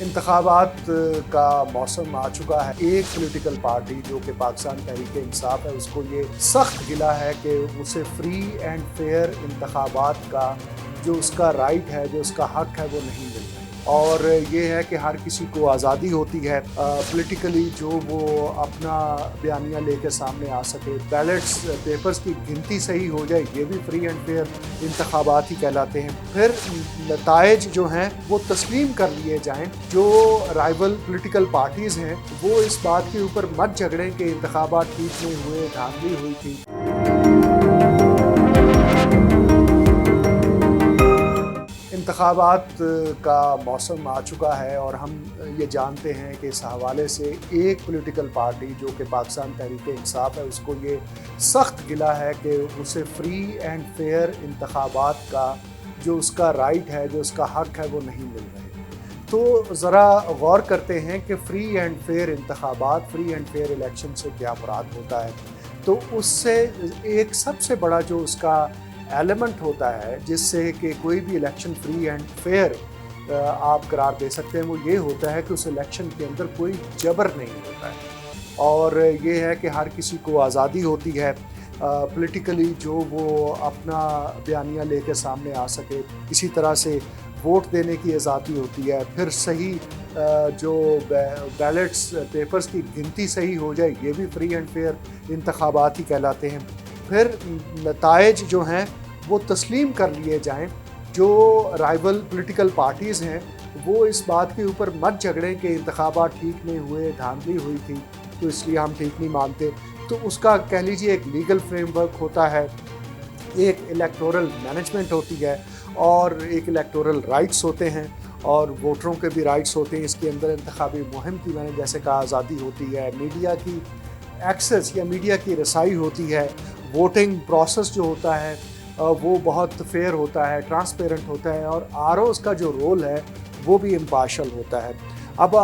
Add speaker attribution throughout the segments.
Speaker 1: انتخابات کا موسم آ چکا ہے۔ ایک پولیٹیکل پارٹی جو کہ پاکستان تحریک انصاف ہے، اس کو یہ سخت گلہ ہے کہ اسے فری اینڈ فیئر انتخابات کا جو اس کا رائٹ ہے، جو اس کا حق ہے، وہ نہیں مل رہا ہے۔ اور یہ ہے کہ ہر کسی کو آزادی ہوتی ہے پولیٹیکلی جو وہ اپنا بیانیہ لے کے سامنے آ سکے، بیلٹس پیپرز کی گنتی صحیح ہو جائے، یہ بھی فری اینڈ فیئر انتخابات ہی کہلاتے ہیں۔ پھر نتائج جو ہیں وہ تسلیم کر لیے جائیں۔ جو رائیول پولیٹیکل پارٹیز ہیں وہ اس بات کے اوپر مت جھگڑیں کہ انتخابات ٹھیک نہیں ہوئے، دھاندلی ہوئی تھی۔ انتخابات کا موسم آ چکا ہے اور ہم یہ جانتے ہیں کہ اس حوالے سے ایک پولیٹیکل پارٹی جو کہ پاکستان تحریک انصاف ہے، اس کو یہ سخت گلہ ہے کہ اسے فری اینڈ فیئر انتخابات کا جو اس کا رائٹ ہے، جو اس کا حق ہے، وہ نہیں مل رہے۔ تو ذرا غور کرتے ہیں کہ فری اینڈ فیئر انتخابات، فری اینڈ فیئر الیکشن سے کیا مراد ہوتا ہے۔ تو اس سے ایک سب سے بڑا جو اس کا ایلیمنٹ ہوتا ہے جس سے کہ کوئی بھی الیکشن فری اینڈ فیئر آپ قرار دے سکتے ہیں، وہ یہ ہوتا ہے کہ اس الیکشن کے اندر کوئی جبر نہیں ہوتا ہے، اور یہ ہے کہ ہر کسی کو آزادی ہوتی ہے پولیٹیکلی جو وہ اپنا بیانیہ لے کے سامنے آ سکے، کسی طرح سے ووٹ دینے کی آزادی ہوتی ہے۔ پھر صحیح جو بیلٹس پیپرز کی گنتی صحیح ہو جائے، یہ بھی فری اینڈ فیئر انتخابات ہی کہلاتے ہیں۔ پھر نتائج جو ہیں وہ تسلیم کر لیے جائیں۔ جو رائیول پولیٹیکل پارٹیز ہیں وہ اس بات کے اوپر مت جھگڑیں کہ انتخابات ٹھیک نہیں ہوئے، دھاندلی ہوئی تھی، تو اس لیے ہم ٹھیک نہیں مانتے۔ تو اس کا کہہ لیجیے ایک لیگل فریم ورک ہوتا ہے، ایک الیکٹورل مینجمنٹ ہوتی ہے، اور ایک الیکٹورل رائٹس ہوتے ہیں، اور ووٹروں کے بھی رائٹس ہوتے ہیں۔ اس کے اندر انتخابی مہم کی میں نے جیسے کہا آزادی ہوتی ہے، میڈیا کی ایکسیس یا میڈیا کی رسائی ہوتی ہے، ووٹنگ پروسیس جو ہوتا ہے وہ بہت فیئر ہوتا ہے، ٹرانسپیرنٹ ہوتا ہے، اور آر اوز کا جو رول ہے وہ بھی امپارشل ہوتا ہے۔ اب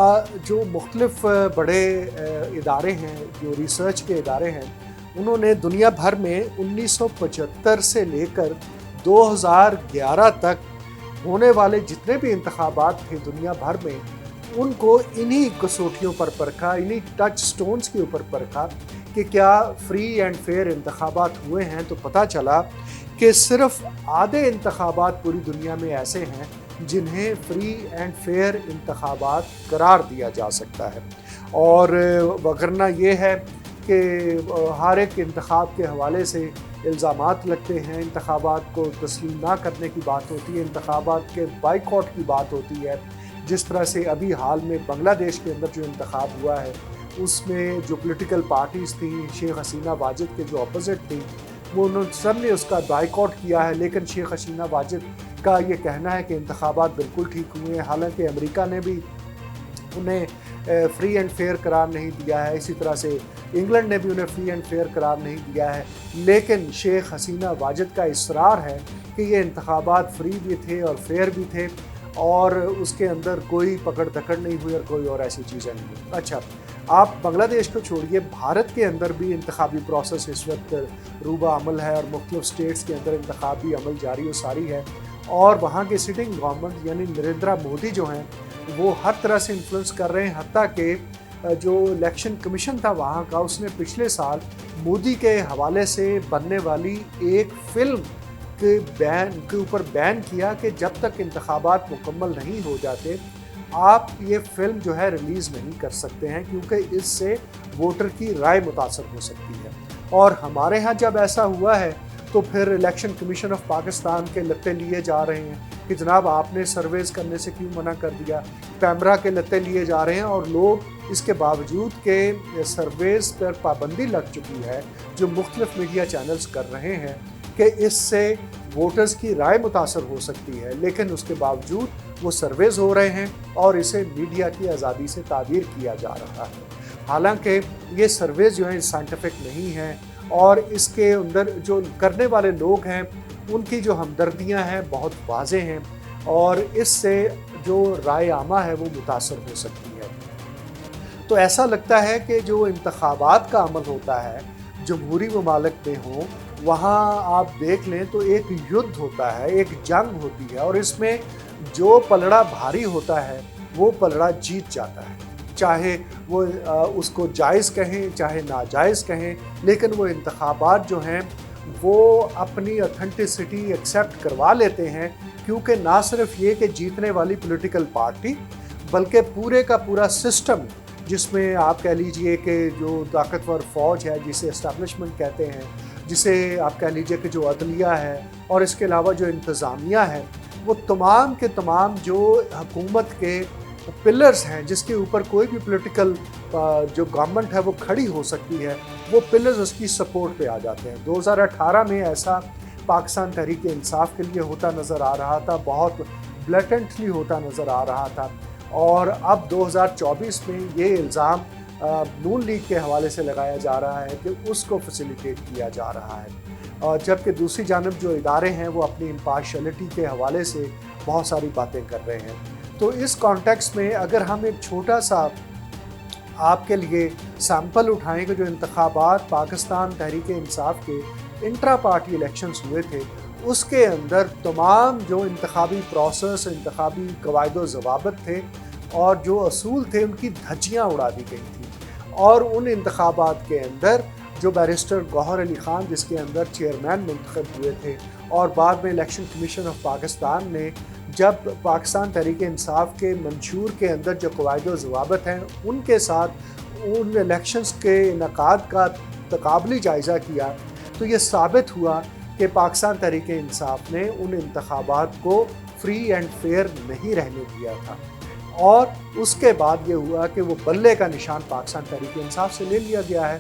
Speaker 1: جو مختلف بڑے ادارے ہیں، جو ریسرچ کے ادارے ہیں، انہوں نے دنیا بھر میں 1975 سے لے کر 2011 تک ہونے والے جتنے بھی انتخابات تھے دنیا بھر میں، ان کو انہی کسوٹیوں پر پرکھا، انہی ٹچ سٹونز کے اوپر پرکھا کہ کیا فری اینڈ فیئر انتخابات ہوئے ہیں۔ تو پتہ چلا کہ صرف آدھے انتخابات پوری دنیا میں ایسے ہیں جنہیں فری اینڈ فیئر انتخابات قرار دیا جا سکتا ہے، اور وگرنہ یہ ہے کہ ہر ایک انتخاب کے حوالے سے الزامات لگتے ہیں، انتخابات کو تسلیم نہ کرنے کی بات ہوتی ہے، انتخابات کے بائیکاٹ کی بات ہوتی ہے۔ جس طرح سے ابھی حال میں بنگلہ دیش کے اندر جو انتخاب ہوا ہے، اس میں جو پولیٹیکل پارٹیز تھیں، شیخ حسینہ واجد کے جو اپوزٹ تھیں، وہ انہوں سب نے اس کا بائیکاٹ کیا ہے، لیکن شیخ حسینہ واجد کا یہ کہنا ہے کہ انتخابات بالکل ٹھیک ہوئے ہیں۔ حالانکہ امریکہ نے بھی انہیں فری اینڈ فیئر قرار نہیں دیا ہے، اسی طرح سے انگلینڈ نے بھی انہیں فری اینڈ فیئر قرار نہیں دیا ہے، لیکن شیخ حسینہ واجد کا اصرار ہے کہ یہ انتخابات فری بھی تھے اور فیئر بھی تھے، اور اس کے اندر کوئی پکڑ دھکڑ نہیں ہوئی اور کوئی اور ایسی چیزیں نہیں ہوئی۔ اچھا، آپ بنگلہ دیش کو چھوڑیے، بھارت کے اندر بھی انتخابی پروسیس اس وقت روبہ عمل ہے، اور مختلف سٹیٹس کے اندر انتخابی عمل جاری و ساری ہے، اور وہاں کے سٹنگ گورنمنٹ یعنی نریندرا مودی جو ہیں وہ ہر طرح سے انفلوئنس کر رہے ہیں۔ حتیٰ کہ جو الیکشن کمیشن تھا وہاں کا، اس نے پچھلے سال مودی کے حوالے سے بننے والی ایک فلم کے اوپر بین کیا کہ جب تک انتخابات مکمل نہیں ہو جاتے آپ یہ فلم جو ہے ریلیز نہیں کر سکتے ہیں، کیونکہ اس سے ووٹر کی رائے متاثر ہو سکتی ہے۔ اور ہمارے ہاں جب ایسا ہوا ہے تو پھر الیکشن کمیشن آف پاکستان کے لتے لیے جا رہے ہیں کہ جناب آپ نے سرویز کرنے سے کیوں منع کر دیا، پیمرا کے لتے لیے جا رہے ہیں، اور لوگ اس کے باوجود کہ سرویز پر پابندی لگ چکی ہے جو مختلف میڈیا چینلز کر رہے ہیں کہ اس سے ووٹرز کی رائے متاثر ہو سکتی ہے، لیکن اس کے باوجود وہ سرویز ہو رہے ہیں اور اسے میڈیا کی آزادی سے تعبیر کیا جا رہا ہے۔ حالانکہ یہ سرویز جو ہیں سائنٹیفک نہیں ہیں، اور اس کے اندر جو کرنے والے لوگ ہیں ان کی جو ہمدردیاں ہیں بہت واضح ہیں، اور اس سے جو رائے عامہ ہے وہ متاثر ہو سکتی ہے۔ تو ایسا لگتا ہے کہ جو انتخابات کا عمل ہوتا ہے جمہوری ممالک میں ہوں، وہاں آپ دیکھ لیں تو ایک یدھ ہوتا ہے، ایک جنگ ہوتی ہے، اور اس میں جو پلڑا بھاری ہوتا ہے وہ پلڑا جیت جاتا ہے، چاہے وہ اس کو جائز کہیں چاہے ناجائز کہیں، لیکن وہ انتخابات جو ہیں وہ اپنی اتھینٹسٹی ایکسیپٹ کروا لیتے ہیں، کیونکہ نہ صرف یہ کہ جیتنے والی پولیٹیکل پارٹی بلکہ پورے کا پورا سسٹم، جس میں آپ کہہ لیجئے کہ جو طاقتور فوج ہے جسے اسٹیبلشمنٹ کہتے ہیں، جسے آپ کہہ لیجئے کہ جو عدلیہ ہے، اور اس کے علاوہ جو انتظامیہ ہے، وہ تمام کے تمام جو حکومت کے پلرز ہیں جس کے اوپر کوئی بھی پولیٹیکل جو گورنمنٹ ہے وہ کھڑی ہو سکتی ہے، وہ پلرز اس کی سپورٹ پہ آ جاتے ہیں۔ 2018 میں ایسا پاکستان تحریک انصاف کے لیے ہوتا نظر آ رہا تھا، بہت بلیٹنٹلی ہوتا نظر آ رہا تھا، اور اب 2024 میں یہ الزام نون لیگ کے حوالے سے لگایا جا رہا ہے کہ اس کو فیسیلیٹیٹ کیا جا رہا ہے، جبکہ دوسری جانب جو ادارے ہیں وہ اپنی امپارشلٹی کے حوالے سے بہت ساری باتیں کر رہے ہیں۔ تو اس کانٹیکس میں اگر ہم ایک چھوٹا سا آپ کے لیے سیمپل اٹھائیں کہ جو انتخابات پاکستان تحریک انصاف کے انٹرا پارٹی الیکشنز ہوئے تھے، اس کے اندر تمام جو انتخابی پروسیس، انتخابی قواعد و ضوابط تھے اور جو اصول تھے ان کی دھجیاں اڑا دی گئی تھیں، اور ان انتخابات کے اندر جو بیرسٹر گوہر علی خان جس کے اندر چیئرمین منتخب ہوئے تھے، اور بعد میں الیکشن کمیشن آف پاکستان نے جب پاکستان تحریک انصاف کے منشور کے اندر جو قواعد و ضوابط ہیں ان کے ساتھ ان الیکشنز کے انعقاد کا تقابلی جائزہ کیا، تو یہ ثابت ہوا کہ پاکستان تحریک انصاف نے ان انتخابات کو فری اینڈ فیئر نہیں رہنے دیا تھا، اور اس کے بعد یہ ہوا کہ وہ بلے کا نشان پاکستان تحریک انصاف سے لے لیا گیا ہے۔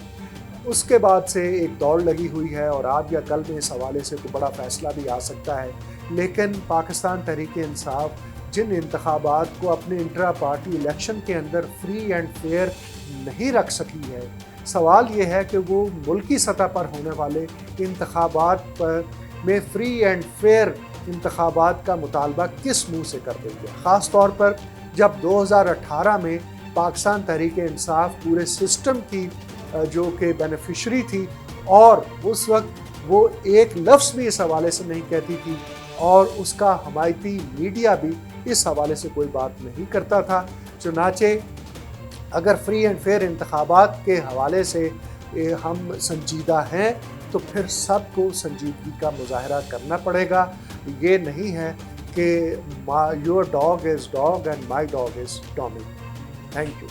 Speaker 1: اس کے بعد سے ایک دوڑ لگی ہوئی ہے، اور آج یا کل میں اس حوالے سے کوئی بڑا فیصلہ بھی آ سکتا ہے، لیکن پاکستان تحریک انصاف جن انتخابات کو اپنے انٹرا پارٹی الیکشن کے اندر فری اینڈ فیئر نہیں رکھ سکی ہے، سوال یہ ہے کہ وہ ملکی سطح پر ہونے والے انتخابات میں فری اینڈ فیئر انتخابات کا مطالبہ کس منہ سے کر دیں گے، خاص طور پر جب 2018 میں پاکستان تحریک انصاف پورے سسٹم کی جو کہ بینیفیشری تھی، اور اس وقت وہ ایک لفظ بھی اس حوالے سے نہیں کہتی تھی، اور اس کا حمایتی میڈیا بھی اس حوالے سے کوئی بات نہیں کرتا تھا۔ چنانچہ اگر فری اینڈ فیئر انتخابات کے حوالے سے ہم سنجیدہ ہیں تو پھر سب کو سنجیدگی کا مظاہرہ کرنا پڑے گا۔ یہ نہیں ہے کہ your dog is dog and my dog is Tommy. Thank you.